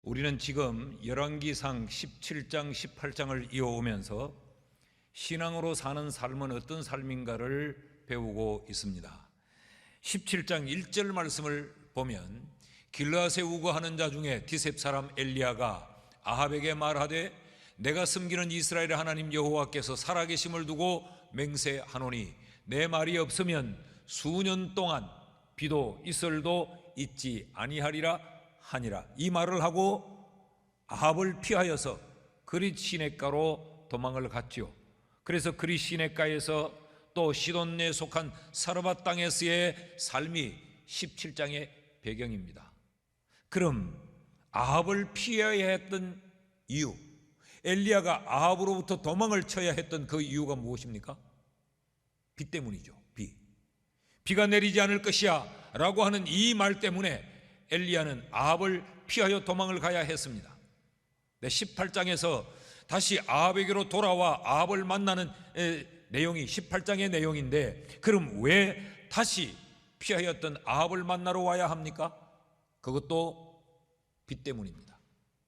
우리는 지금 열왕기상 17장, 18장을 이어오면서 신앙으로 사는 삶은 어떤 삶인가를 배우고 있습니다. 17장 1절 말씀을 보면 길르앗에 우거하는 자 중에 디셉 사람 엘리야가 아합에게 말하되 내가 섬기는 이스라엘의 하나님 여호와께서 살아계심을 두고 맹세하노니 내 말이 없으면 수년 동안 비도 이슬도 있지 아니하리라 하니라. 이 말을 하고 아합을 피하여서 그릿 시냇가로 도망을 갔지요. 그래서 그릿 시냇가에서 또 시돈에 속한 사르밧 땅에서의 삶이 17장의 배경입니다. 그럼 아합을 피해야 했던 이유, 엘리야가 아합으로부터 도망을 쳐야 했던 그 이유가 무엇입니까? 비 때문이죠. 비가 내리지 않을 것이야 라고 하는 이 말 때문에 엘리야는 아합을 피하여 도망을 가야 했습니다. 18장에서 다시 아합에게로 돌아와 아합을 만나는 내용이 18장의 내용인데, 그럼 왜 다시 피하였던 아합을 만나러 와야 합니까? 그것도 비 때문입니다.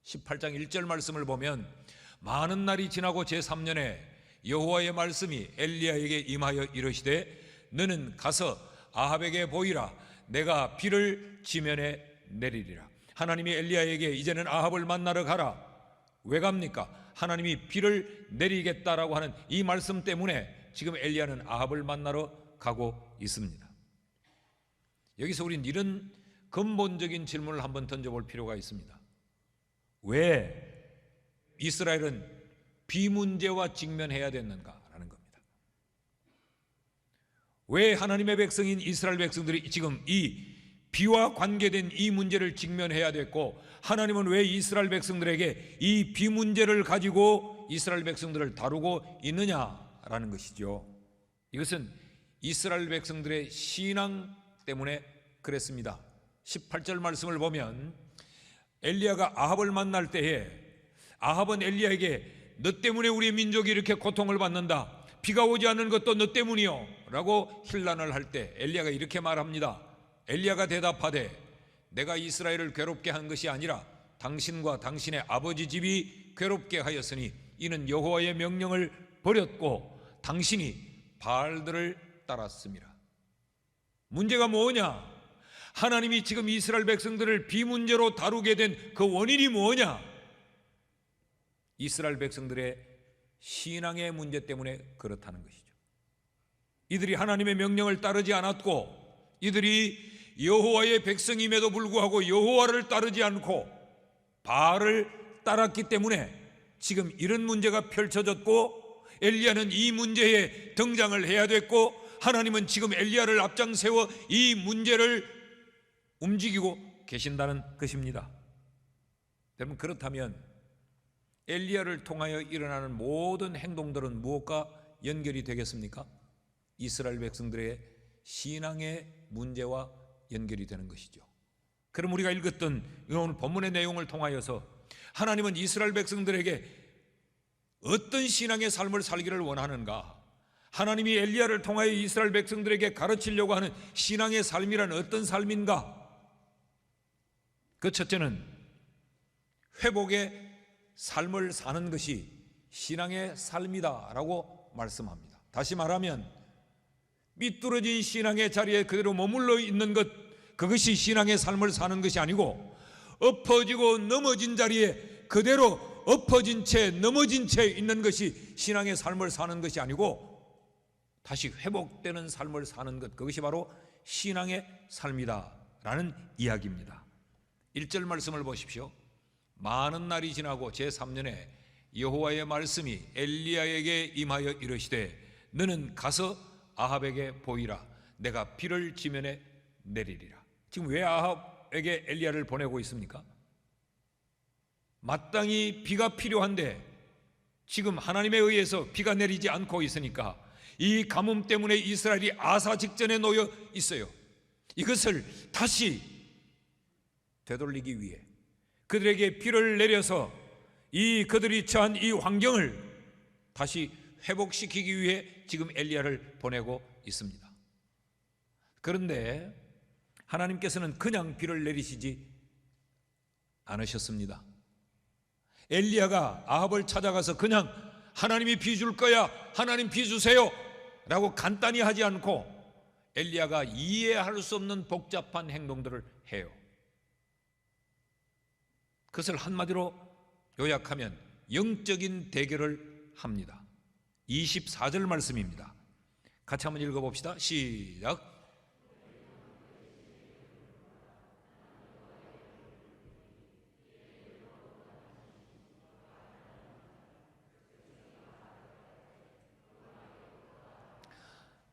18장 1절 말씀을 보면 많은 날이 지나고 제3년에 여호와의 말씀이 엘리야에게 임하여 이르시되 너는 가서 아합에게 보이라. 내가 비를 지면에 내리리라. 하나님이 엘리야에게 이제는 아합을 만나러 가라. 왜 갑니까? 하나님이 비를 내리겠다라고 하는 이 말씀 때문에 지금 엘리야는 아합을 만나러 가고 있습니다. 여기서 우리는 이런 근본적인 질문을 한번 던져볼 필요가 있습니다. 왜 이스라엘은 비 문제와 직면해야 됐는가라는 겁니다. 왜 하나님의 백성인 이스라엘 백성들이 지금 이 비와 관계된 이 문제를 직면해야 됐고, 하나님은 왜 이스라엘 백성들에게 이 비 문제를 가지고 이스라엘 백성들을 다루고 있느냐라는 것이죠. 이것은 이스라엘 백성들의 신앙 때문에 그랬습니다. 18절 말씀을 보면 엘리야가 아합을 만날 때에 아합은 엘리야에게 너 때문에 우리 민족이 이렇게 고통을 받는다, 비가 오지 않는 것도 너 때문이요 라고 힐난을 할 때 엘리야가 이렇게 말합니다. 엘리야가 대답하되 내가 이스라엘을 괴롭게 한 것이 아니라 당신과 당신의 아버지 집이 괴롭게 하였으니 이는 여호와의 명령을 버렸고 당신이 바알들을 따랐습니다. 문제가 뭐냐? 하나님이 지금 이스라엘 백성들을 비 문제로 다루게 된 그 원인이 뭐냐? 이스라엘 백성들의 신앙의 문제 때문에 그렇다는 것이죠. 이들이 하나님의 명령을 따르지 않았고, 이들이 여호와의 백성임에도 불구하고 여호와를 따르지 않고 바알을 따랐기 때문에 지금 이런 문제가 펼쳐졌고, 엘리야는 이 문제에 등장을 해야 됐고, 하나님은 지금 엘리야를 앞장 세워 이 문제를 움직이고 계신다는 것입니다. 여러분, 그렇다면 엘리야를 통하여 일어나는 모든 행동들은 무엇과 연결이 되겠습니까? 이스라엘 백성들의 신앙의 문제와 연결이 되는 것이죠. 그럼 우리가 읽었던 오늘 본문의 내용을 통하여서 하나님은 이스라엘 백성들에게 어떤 신앙의 삶을 살기를 원하는가? 하나님이 엘리야를 통하여 이스라엘 백성들에게 가르치려고 하는 신앙의 삶이란 어떤 삶인가? 그 첫째는 회복의 삶을 사는 것이 신앙의 삶이다라고 말씀합니다. 다시 말하면 삐뚤어진 신앙의 자리에 그대로 머물러 있는 것, 그것이 신앙의 삶을 사는 것이 아니고, 엎어지고 넘어진 자리에 그대로 엎어진 채 넘어진 채 있는 것이 신앙의 삶을 사는 것이 아니고 다시 회복되는 삶을 사는 것, 그것이 바로 신앙의 삶이다라는 이야기입니다. 1절 말씀을 보십시오. 많은 날이 지나고 제3년에 여호와의 말씀이 엘리야에게 임하여 이르시되 너는 가서 아합에게 보이라. 내가 비를 지면에 내리리라. 지금 왜 아합에게 엘리야를 보내고 있습니까? 마땅히 비가 필요한데 지금 하나님에 의해서 비가 내리지 않고 있으니까 이 가뭄 때문에 이스라엘이 아사 직전에 놓여 있어요. 이것을 다시 되돌리기 위해 그들에게 비를 내려서 이 그들이 처한 이 환경을 다시 회복시키기 위해 지금 엘리야를 보내고 있습니다. 그런데 하나님께서는 그냥 비를 내리시지 않으셨습니다. 엘리야가 아합을 찾아가서 그냥 하나님이 비 줄 거야, 하나님 비 주세요 라고 간단히 하지 않고 엘리야가 이해할 수 없는 복잡한 행동들을 해요. 그것을 한마디로 요약하면 영적인 대결을 합니다. 24절 말씀입니다. 같이 한번 읽어봅시다. 시작.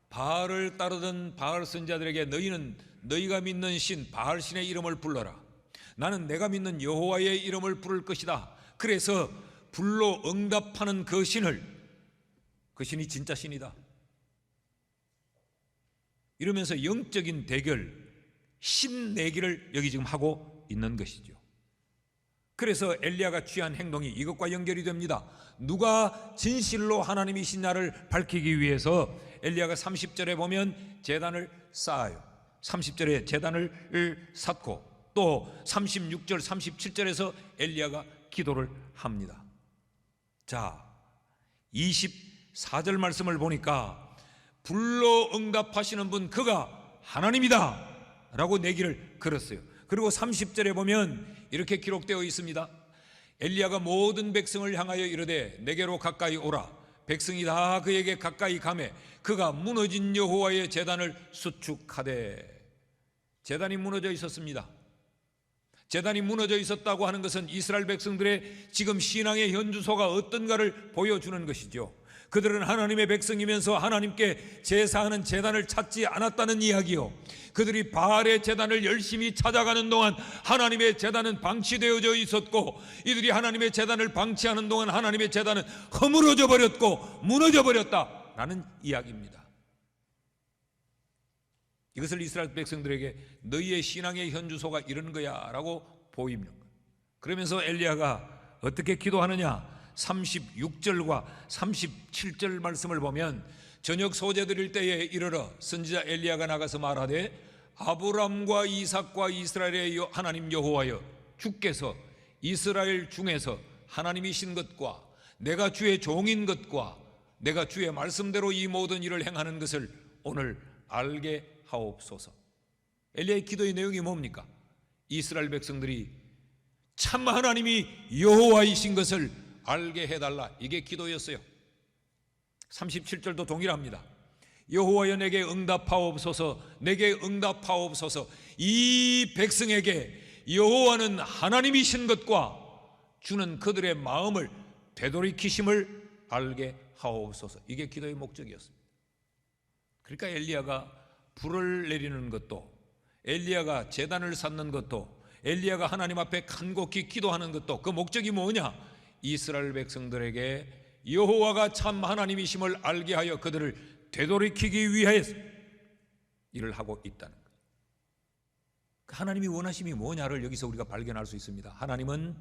바알을 따르던 바알 선지자들에게 너희는 너희가 믿는 신 바알신의 이름을 불러라. 나는 내가 믿는 여호와의 이름을 부를 것이다. 그래서 불로 응답하는 그 신을, 그 신이 진짜 신이다, 이러면서 영적인 대결, 신내기를 여기 지금 하고 있는 것이죠. 그래서 엘리야가 취한 행동이 이것과 연결이 됩니다. 누가 진실로 하나님이시냐를 밝히기 위해서 엘리야가 30절에 보면 제단을 쌓아요. 30절에 제단을 쌓고 또 36절, 37절에서 엘리야가 기도를 합니다. 자, 24절 말씀을 보니까 불로 응답하시는 분, 그가 하나님이다 라고 내기를 걸었어요. 그리고 30절에 보면 이렇게 기록되어 있습니다. 엘리야가 모든 백성을 향하여 이르되 내게로 가까이 오라. 백성이 다 그에게 가까이 가매 그가 무너진 여호와의 제단을 수축하되. 제단이 무너져 있었습니다. 제단이 무너져 있었다고 하는 것은 이스라엘 백성들의 지금 신앙의 현주소가 어떤가를 보여주는 것이죠. 그들은 하나님의 백성이면서 하나님께 제사하는 제단을 찾지 않았다는 이야기요, 그들이 바알의 제단을 열심히 찾아가는 동안 하나님의 제단은 방치되어져 있었고, 이들이 하나님의 제단을 방치하는 동안 하나님의 제단은 허물어져 버렸고 무너져 버렸다라는 이야기입니다. 이것을 이스라엘 백성들에게 너희의 신앙의 현주소가 이런 거야 라고 보이는 거예요. 그러면서 엘리야가 어떻게 기도하느냐, 36절과 37절 말씀을 보면 저녁 소재 드릴 때에 이르러 선지자 엘리야가 나가서 말하되 아브람과 이삭과 이스라엘의 하나님 여호와여, 주께서 이스라엘 중에서 하나님이신 것과 내가 주의 종인 것과 내가 주의 말씀대로 이 모든 일을 행하는 것을 오늘 알게 하옵소서. 엘리야의 기도의 내용이 뭡니까? 이스라엘 백성들이 참 하나님이 여호와이신 것을 알게 해달라, 이게 기도였어요. 37절도 동일합니다. 여호와여 내게 응답하옵소서, 내게 응답하옵소서. 이 백성에게 여호와는 하나님이신 것과 주는 그들의 마음을 되돌이키심을 알게 하옵소서. 이게 기도의 목적이었습니다. 그러니까 엘리야가 불을 내리는 것도, 엘리야가 제단을 쌓는 것도, 엘리야가 하나님 앞에 간곡히 기도하는 것도 그 목적이 뭐냐? 이스라엘 백성들에게 여호와가 참 하나님이심을 알게 하여 그들을 되돌이키기 위해서 일을 하고 있다는 거예요. 하나님이 원하심이 뭐냐를 여기서 우리가 발견할 수 있습니다. 하나님은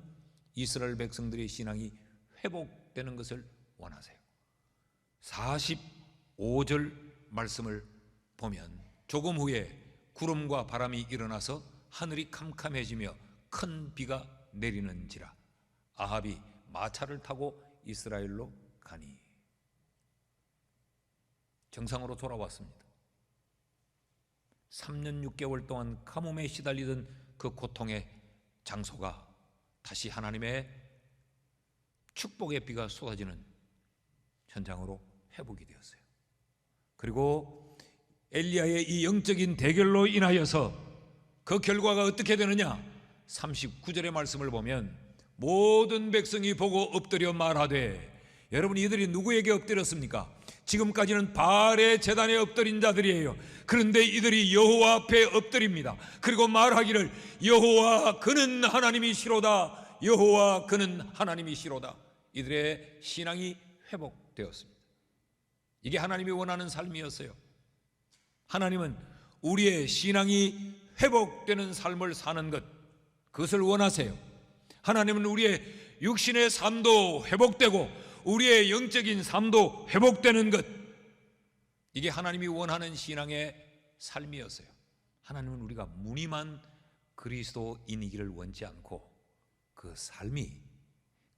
이스라엘 백성들의 신앙이 회복되는 것을 원하세요. 45절 말씀을 보면 조금 후에 구름과 바람이 일어나서 하늘이 캄캄해지며 큰 비가 내리는지라 아합이 마차를 타고 이스라엘로 가니. 정상으로 돌아왔습니다. 3년 6개월 동안 가뭄에 시달리던 그 고통의 장소가 다시 하나님의 축복의 비가 쏟아지는 현장으로 회복이 되었어요. 그리고 엘리야의 이 영적인 대결로 인하여서 그 결과가 어떻게 되느냐? 39절의 말씀을 보면 모든 백성이 보고 엎드려 말하되, 여러분 이들이 누구에게 엎드렸습니까? 지금까지는 바알의 제단에 엎드린 자들이에요. 그런데 이들이 여호와 앞에 엎드립니다. 그리고 말하기를 여호와 그는 하나님이시로다, 여호와 그는 하나님이시로다. 이들의 신앙이 회복되었습니다. 이게 하나님이 원하는 삶이었어요. 하나님은 우리의 신앙이 회복되는 삶을 사는 것, 그것을 원하세요. 하나님은 우리의 육신의 삶도 회복되고 우리의 영적인 삶도 회복되는 것, 이게 하나님이 원하는 신앙의 삶이었어요. 하나님은 우리가 무늬만 그리스도인이기를 원치 않고 그 삶이,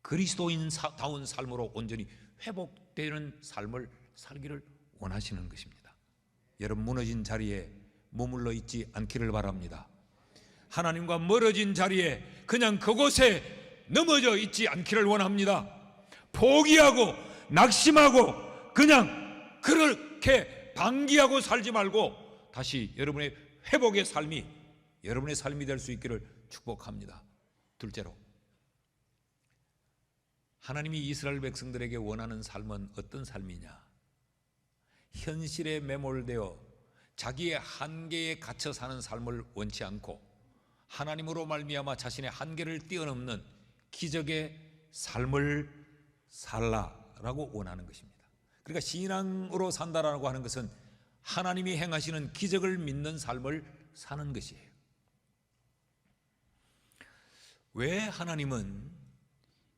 그리스도인다운 삶으로 온전히 회복되는 삶을 살기를 원하시는 것입니다. 여러분, 무너진 자리에 머물러 있지 않기를 바랍니다. 하나님과 멀어진 자리에 그냥 그곳에 넘어져 있지 않기를 원합니다. 포기하고 낙심하고 그냥 그렇게 방기하고 살지 말고 다시 여러분의 회복의 삶이 여러분의 삶이 될 수 있기를 축복합니다. 둘째로, 하나님이 이스라엘 백성들에게 원하는 삶은 어떤 삶이냐? 현실에 매몰되어 자기의 한계에 갇혀 사는 삶을 원치 않고 하나님으로 말미암아 자신의 한계를 뛰어넘는 기적의 삶을 살라라고 원하는 것입니다. 그러니까 신앙으로 산다라고 하는 것은 하나님이 행하시는 기적을 믿는 삶을 사는 것이에요. 왜 하나님은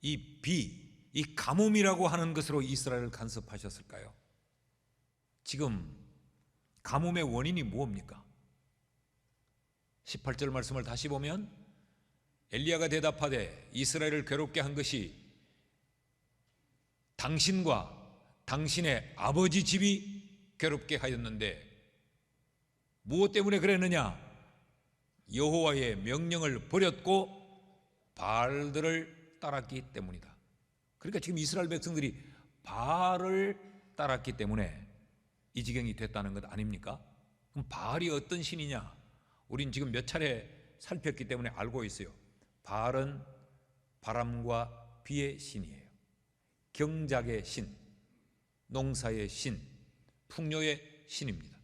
이 가뭄이라고 하는 것으로 이스라엘을 간섭하셨을까요? 지금 가뭄의 원인이 무엇입니까? 18절 말씀을 다시 보면 엘리야가 대답하되 이스라엘을 괴롭게 한 것이 당신과 당신의 아버지 집이 괴롭게 하였는데 무엇 때문에 그랬느냐? 여호와의 명령을 버렸고 바알들을 따랐기 때문이다. 그러니까 지금 이스라엘 백성들이 바알을 따랐기 때문에 이 지경이 됐다는 것 아닙니까? 그럼 바알이 어떤 신이냐? 우린 지금 몇 차례 살폈기 때문에 알고 있어요. 바알은 바람과 비의 신이에요. 경작의 신, 농사의 신, 풍요의 신입니다.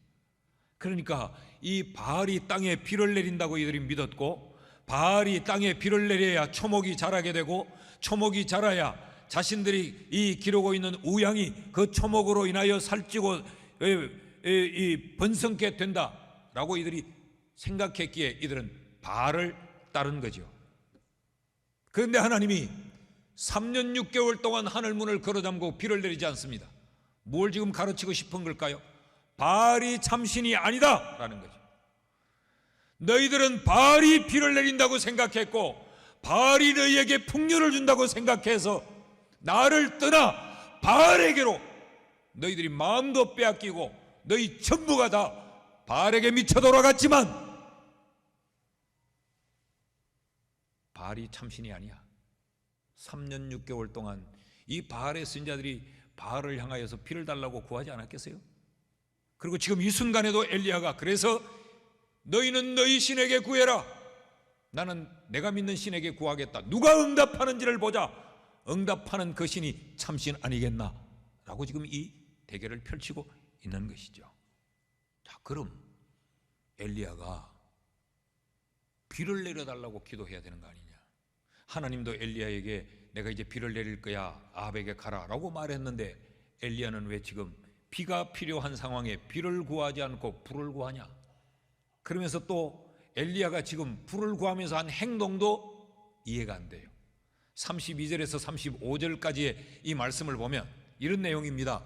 그러니까 이 바알이 땅에 비를 내린다고 이들이 믿었고, 바알이 땅에 비를 내려야 초목이 자라게 되고, 초목이 자라야 자신들이 이 기르고 있는 우양이 그 초목으로 인하여 살찌고 번성케 된다라고 이들이 생각했기에 이들은 바알을 따른 거죠. 그런데 하나님이 3년 6개월 동안 하늘문을 걸어잠고 비를 내리지 않습니다. 뭘 지금 가르치고 싶은 걸까요? 바알이 참신이 아니다 라는 거죠. 너희들은 바알이 비를 내린다고 생각했고 바알이 너희에게 풍요를 준다고 생각해서 나를 떠나 바알에게로 너희들이 마음도 빼앗기고 너희 전부가 다 바알에게 미쳐 돌아갔지만 바알이 참신이 아니야. 3년 6개월 동안 이 바알의 선지자들이 바알을 향하여서 비를 달라고 구하지 않았겠어요? 그리고 지금 이 순간에도 엘리야가 그래서 너희는 너희 신에게 구해라. 나는 내가 믿는 신에게 구하겠다. 누가 응답하는지를 보자. 응답하는 그 신이 참신 아니겠나? 라고 지금 이 대결을 펼치고 있는 것이죠. 자, 그럼 엘리야가 비를 내려달라고 기도해야 되는 거 아니냐? 하나님도 엘리야에게 내가 이제 비를 내릴 거야, 아합에게 가라 라고 말했는데 엘리야는 왜 지금 비가 필요한 상황에 비를 구하지 않고 불을 구하냐? 그러면서 또 엘리야가 지금 불을 구하면서 한 행동도 이해가 안 돼요. 32절에서 35절까지의 이 말씀을 보면 이런 내용입니다.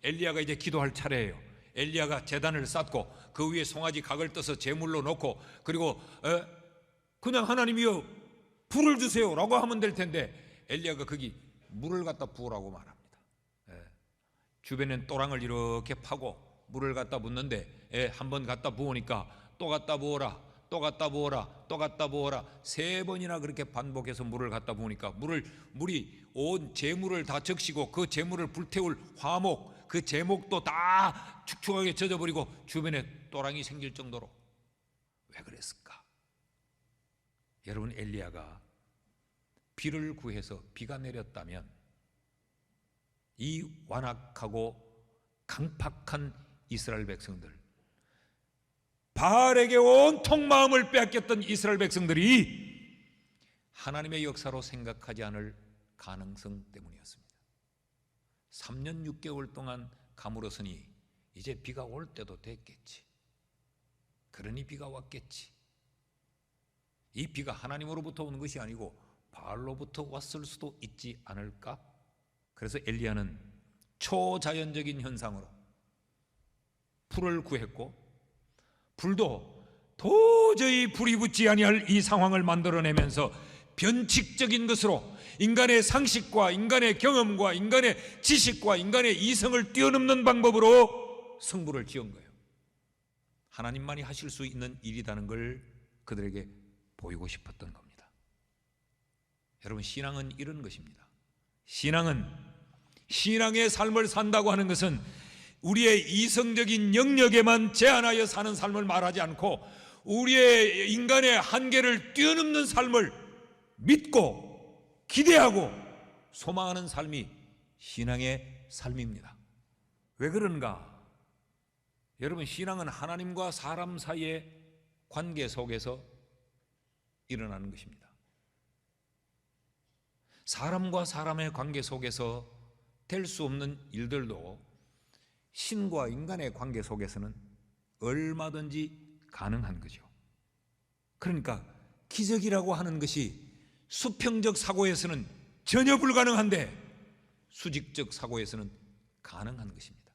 엘리야가 이제 기도할 차례예요. 엘리야가 제단을 쌓고 그 위에 송아지 각을 떠서 제물로 놓고 그리고 그냥 하나님이여 불을 주세요 라고 하면 될 텐데 엘리야가 거기 물을 갖다 부으라고 말합니다. 주변엔 또랑을 이렇게 파고 물을 갖다 붓는데 한 번 갖다 부으니까 또 갖다 부어라, 또 갖다 부어라, 또 갖다 부어라 3번이나 그렇게 반복해서 물을 갖다 부으니까 물이 온 재물을 다 적시고 그 재물을 불태울 화목, 그 제목도 다 축축하게 젖어버리고 주변에 또랑이 생길 정도로. 왜 그랬을까? 여러분, 엘리야가 비를 구해서 비가 내렸다면 이 완악하고 강팍한 이스라엘 백성들, 바알에게 온통 마음을 빼앗겼던 이스라엘 백성들이 하나님의 역사로 생각하지 않을 가능성 때문이었습니다. 3년 6개월 동안 가물었으니 이제 비가 올 때도 됐겠지. 그러니 비가 왔겠지. 이 비가 하나님으로부터 오는 것이 아니고 바알로부터 왔을 수도 있지 않을까? 그래서 엘리야는 초자연적인 현상으로 불을 구했고 불도 도저히 불이 붙지 아니할 이 상황을 만들어내면서 변칙적인 것으로 인간의 상식과 인간의 경험과 인간의 지식과 인간의 이성을 뛰어넘는 방법으로 성부를 지은 거예요. 하나님만이 하실 수 있는 일이라는 걸 그들에게 보이고 싶었던 겁니다. 여러분, 신앙은 이런 것입니다. 신앙의 삶을 산다고 하는 것은 우리의 이성적인 영역에만 제한하여 사는 삶을 말하지 않고 우리의 인간의 한계를 뛰어넘는 삶을 믿고 기대하고 소망하는 삶이 신앙의 삶입니다. 왜 그런가? 여러분, 신앙은 하나님과 사람 사이의 관계 속에서 일어나는 것입니다. 사람과 사람의 관계 속에서 될 수 없는 일들도 신과 인간의 관계 속에서는 얼마든지 가능한 거죠. 그러니까 기적이라고 하는 것이 수평적 사고에서는 전혀 불가능한데 수직적 사고에서는 가능한 것입니다.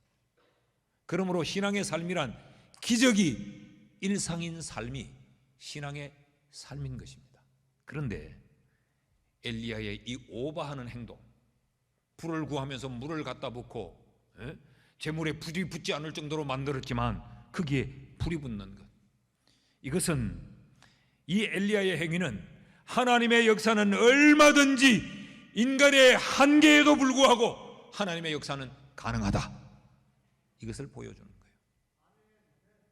그러므로 신앙의 삶이란 기적이 일상인 삶이 신앙의 삶인 것입니다. 그런데 엘리야의 이 오버하는 행동, 불을 구하면서 물을 갖다 붓고 재물에 불이 붙지 않을 정도로 만들었지만 거기에 불이 붙는 것, 이것은 이 엘리야의 행위는 하나님의 역사는 얼마든지 인간의 한계에도 불구하고 하나님의 역사는 가능하다, 이것을 보여주는 거예요.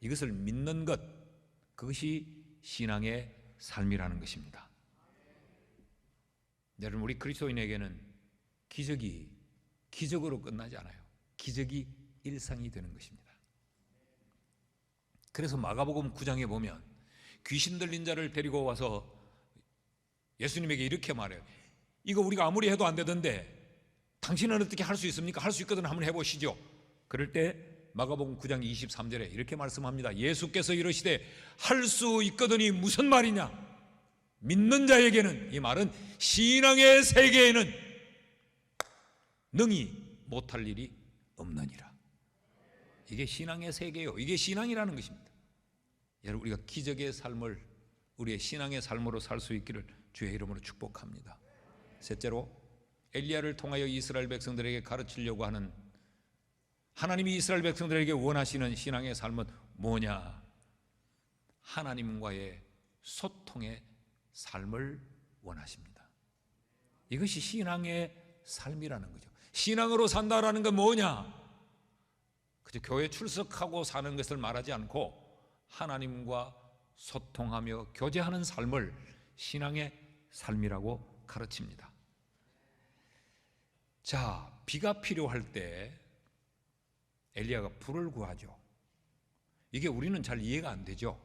이것을 믿는 것, 그것이 신앙의 삶이라는 것입니다. 여러분, 우리 그리스도인에게는 기적이 기적으로 끝나지 않아요. 기적이 일상이 되는 것입니다. 그래서 마가복음 9장에 보면 귀신 들린 자를 데리고 와서 예수님에게 이렇게 말해요. 이거 우리가 아무리 해도 안 되던데 당신은 어떻게 할 수 있습니까? 할 수 있거든 한번 해보시죠. 그럴 때 마가복음 9장 23절에 이렇게 말씀합니다. 예수께서 이르시되 할 수 있거든이 무슨 말이냐? 믿는 자에게는, 이 말은 신앙의 세계에는 능히 못할 일이 없느니라. 이게 신앙의 세계예요. 이게 신앙이라는 것입니다. 여러분, 우리가 기적의 삶을 우리의 신앙의 삶으로 살 수 있기를 주의 이름으로 축복합니다. 셋째로, 엘리야를 통하여 이스라엘 백성들에게 가르치려고 하는, 하나님이 이스라엘 백성들에게 원하시는 신앙의 삶은 뭐냐? 하나님과의 소통의 삶을 원하십니다. 이것이 신앙의 삶이라는 거죠. 신앙으로 산다라는 건 뭐냐? 그저 교회 출석하고 사는 것을 말하지 않고 하나님과 소통하며 교제하는 삶을 신앙의 삶이라고 가르칩니다. 자, 비가 필요할 때 엘리야가 불을 구하죠. 이게 우리는 잘 이해가 안 되죠.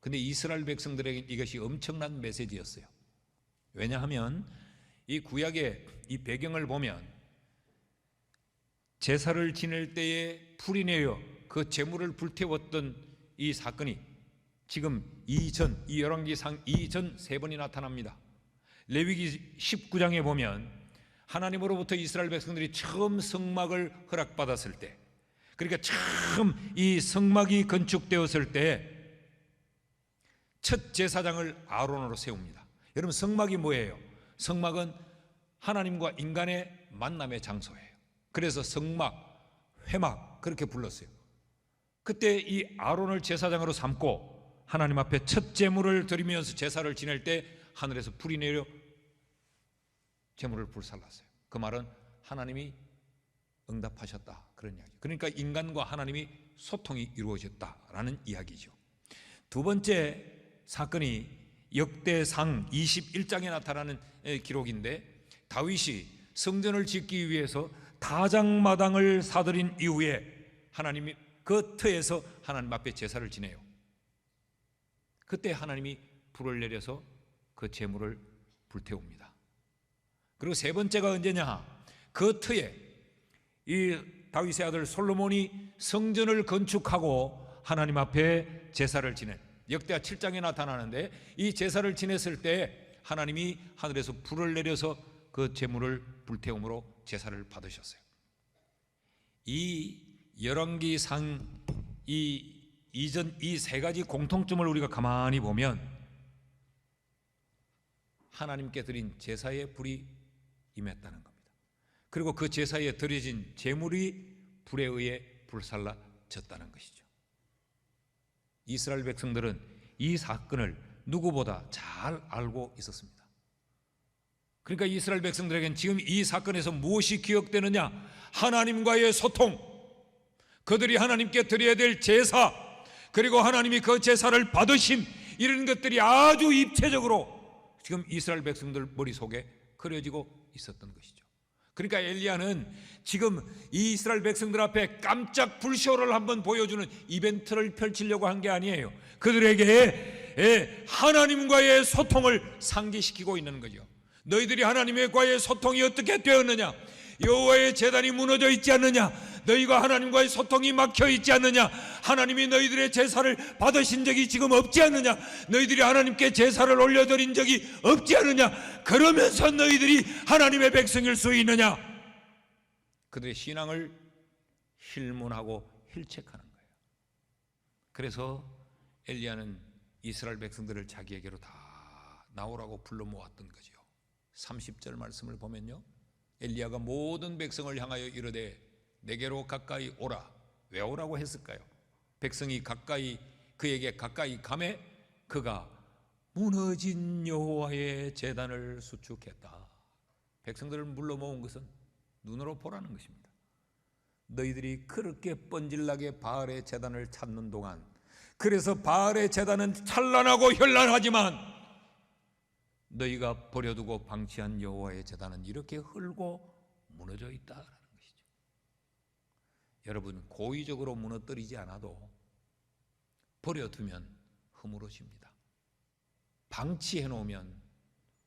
근데 이스라엘 백성들에게 이것이 엄청난 메시지였어요. 왜냐하면 이 구약의 이 배경을 보면 제사를 지낼 때에 불이 내려 그 제물을 불태웠던 이 사건이 지금 이 열왕기상 이전 세 번이 나타납니다. 레위기 19장에 보면 하나님으로부터 이스라엘 백성들이 처음 성막을 허락받았을 때, 그러니까 처음 이 성막이 건축되었을 때 첫 제사장을 아론으로 세웁니다. 여러분, 성막이 뭐예요? 성막은 하나님과 인간의 만남의 장소예요. 그래서 성막, 회막 그렇게 불렀어요. 그때 이 아론을 제사장으로 삼고 하나님 앞에 첫 제물을 드리면서 제사를 지낼 때 하늘에서 불이 내려 제물을 불살랐어요. 그 말은 하나님이 응답하셨다, 그런 이야기. 그러니까 인간과 하나님이 소통이 이루어졌다라는 이야기죠. 두 번째 사건이 역대상 21장에 나타나는 기록인데, 다윗이 성전을 짓기 위해서 다장마당을 사들인 이후에 하나님이 그 터에서 하나님 앞에 제사를 지내요. 그때 하나님이 불을 내려서 그 제물을 불태웁니다. 그리고 세 번째가 언제냐? 그 터에 이 다윗의 아들 솔로몬이 성전을 건축하고 하나님 앞에 제사를 지낸, 역대하 7장에 나타나는데, 이 제사를 지냈을 때 하나님이 하늘에서 불을 내려서 그 제물을 불태움으로 제사를 받으셨어요. 이 열왕기상 이전 이 세 가지 공통점을 우리가 가만히 보면 하나님께 드린 제사의 불이 임했다는 겁니다. 그리고 그 제사에 드려진 제물이 불에 의해 불살라졌다는 것이죠. 이스라엘 백성들은 이 사건을 누구보다 잘 알고 있었습니다. 그러니까 이스라엘 백성들에겐 지금 이 사건에서 무엇이 기억되느냐? 하나님과의 소통, 그들이 하나님께 드려야 될 제사, 그리고 하나님이 그 제사를 받으심, 이런 것들이 아주 입체적으로 지금 이스라엘 백성들 머릿속에 그려지고 있었던 것이죠. 그러니까 엘리야는 지금 이 이스라엘 백성들 앞에 깜짝 불쇼를 한번 보여주는 이벤트를 펼치려고 한 게 아니에요. 그들에게 하나님과의 소통을 상기시키고 있는 거죠. 너희들이 하나님과의 소통이 어떻게 되었느냐? 여호와의 제단이 무너져 있지 않느냐? 너희가 하나님과의 소통이 막혀 있지 않느냐? 하나님이 너희들의 제사를 받으신 적이 지금 없지 않느냐? 너희들이 하나님께 제사를 올려드린 적이 없지 않느냐? 그러면서 너희들이 하나님의 백성일 수 있느냐? 그들의 신앙을 힐문하고 힐책하는 거예요. 그래서 엘리야는 이스라엘 백성들을 자기에게로 다 나오라고 불러 모았던 거죠. 30절 말씀을 보면요, 엘리야가 모든 백성을 향하여 이르되 내게로 가까이 오라. 왜 오라고 했을까요? 백성이 그에게 가까이 가매 그가 무너진 여호와의 제단을 수축했다. 백성들을 불러 모은 것은 눈으로 보라는 것입니다. 너희들이 그렇게 뻔질나게 바알의 제단을 찾는 동안, 그래서 바알의 제단은 찬란하고 현란하지만 너희가 버려두고 방치한 여호와의 제단은 이렇게 흘고 무너져 있다라는 것이죠. 여러분, 고의적으로 무너뜨리지 않아도 버려두면 허물어집니다. 방치해 놓으면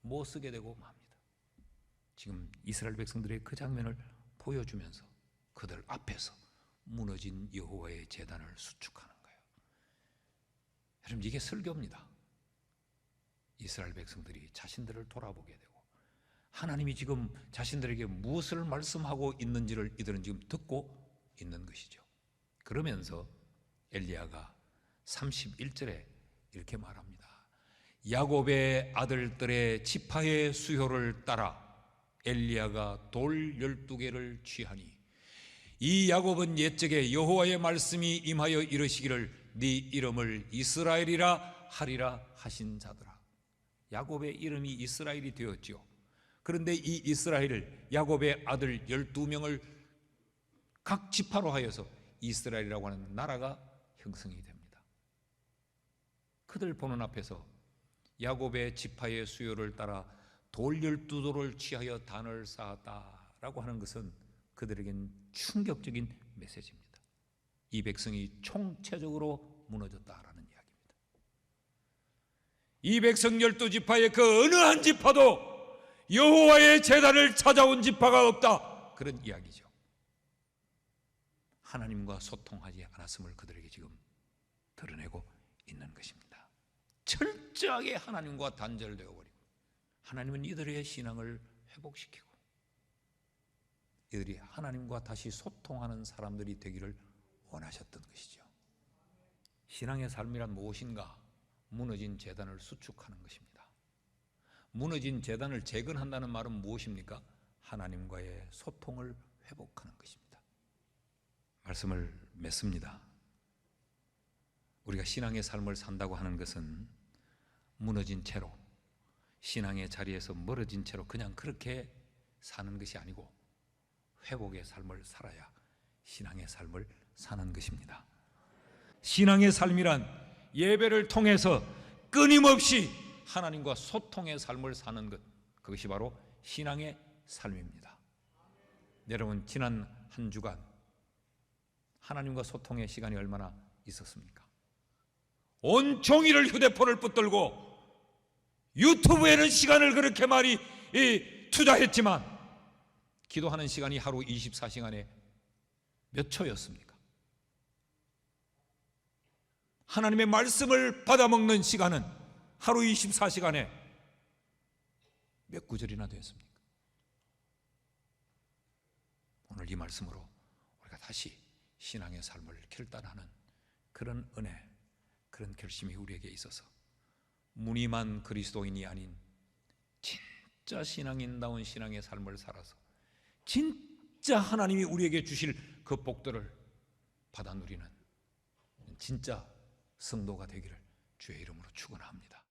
못 쓰게 되고 맙니다. 지금 이스라엘 백성들의 그 장면을 보여주면서 그들 앞에서 무너진 여호와의 제단을 수축하는 거예요. 여러분, 이게 설교입니다. 이스라엘 백성들이 자신들을 돌아보게 되고 하나님이 지금 자신들에게 무엇을 말씀하고 있는지를 이들은 지금 듣고 있는 것이죠. 그러면서 엘리야가 31절에 이렇게 말합니다. 야곱의 아들들의 지파의 수요를 따라 엘리야가 돌 12개를 취하니 이 야곱은 옛적에 여호와의 말씀이 임하여 이르시기를 네 이름을 이스라엘이라 하리라 하신 자더라. 야곱의 이름이 이스라엘이 되었죠. 그런데 이 이스라엘을 야곱의 아들 12명을 각 지파로 하여서 이스라엘이라고 하는 나라가 형성이 됩니다. 그들 보는 앞에서 야곱의 지파의 수요를 따라 돌 12돌을 취하여 단을 쌓았다라고 하는 것은 그들에겐 충격적인 메시지입니다. 이 백성이 총체적으로 무너졌다라는 이야기입니다. 이 백성 12지파의 그 어느 한 지파도 여호와의 제단을 찾아온 지파가 없다, 그런 이야기죠. 하나님과 소통하지 않았음을 그들에게 지금 드러내고 있는 것입니다. 철저하게 하나님과 단절되어 버리고 하나님은 이들의 신앙을 회복시키고 이들이 하나님과 다시 소통하는 사람들이 되기를 원하셨던 것이죠. 신앙의 삶이란 무엇인가? 무너진 제단을 수축하는 것입니다. 무너진 제단을 재건한다는 말은 무엇입니까? 하나님과의 소통을 회복하는 것입니다. 말씀을 맺습니다. 우리가 신앙의 삶을 산다고 하는 것은 무너진 채로, 신앙의 자리에서 멀어진 채로 그냥 그렇게 사는 것이 아니고 회복의 삶을 살아야 신앙의 삶을 사는 것입니다. 신앙의 삶이란 예배를 통해서 끊임없이 하나님과 소통의 삶을 사는 것, 그것이 바로 신앙의 삶입니다. 여러분, 지난 한 주간 하나님과 소통의 시간이 얼마나 있었습니까? 온종일 휴대폰을 붙들고 유튜브에는 시간을 그렇게 많이 투자했지만 기도하는 시간이 하루 24시간에 몇 초였습니까? 하나님의 말씀을 받아먹는 시간은 하루 24시간에 몇 구절이나 되었습니까? 오늘 이 말씀으로 우리가 다시 신앙의 삶을 결단하는 그런 은혜, 그런 결심이 우리에게 있어서 무늬만 그리스도인이 아닌 진짜 신앙인다운 신앙의 삶을 살아서 진짜 하나님이 우리에게 주실 그 복들을 받아 누리는 진짜 성도가 되기를 주의 이름으로 축원합니다.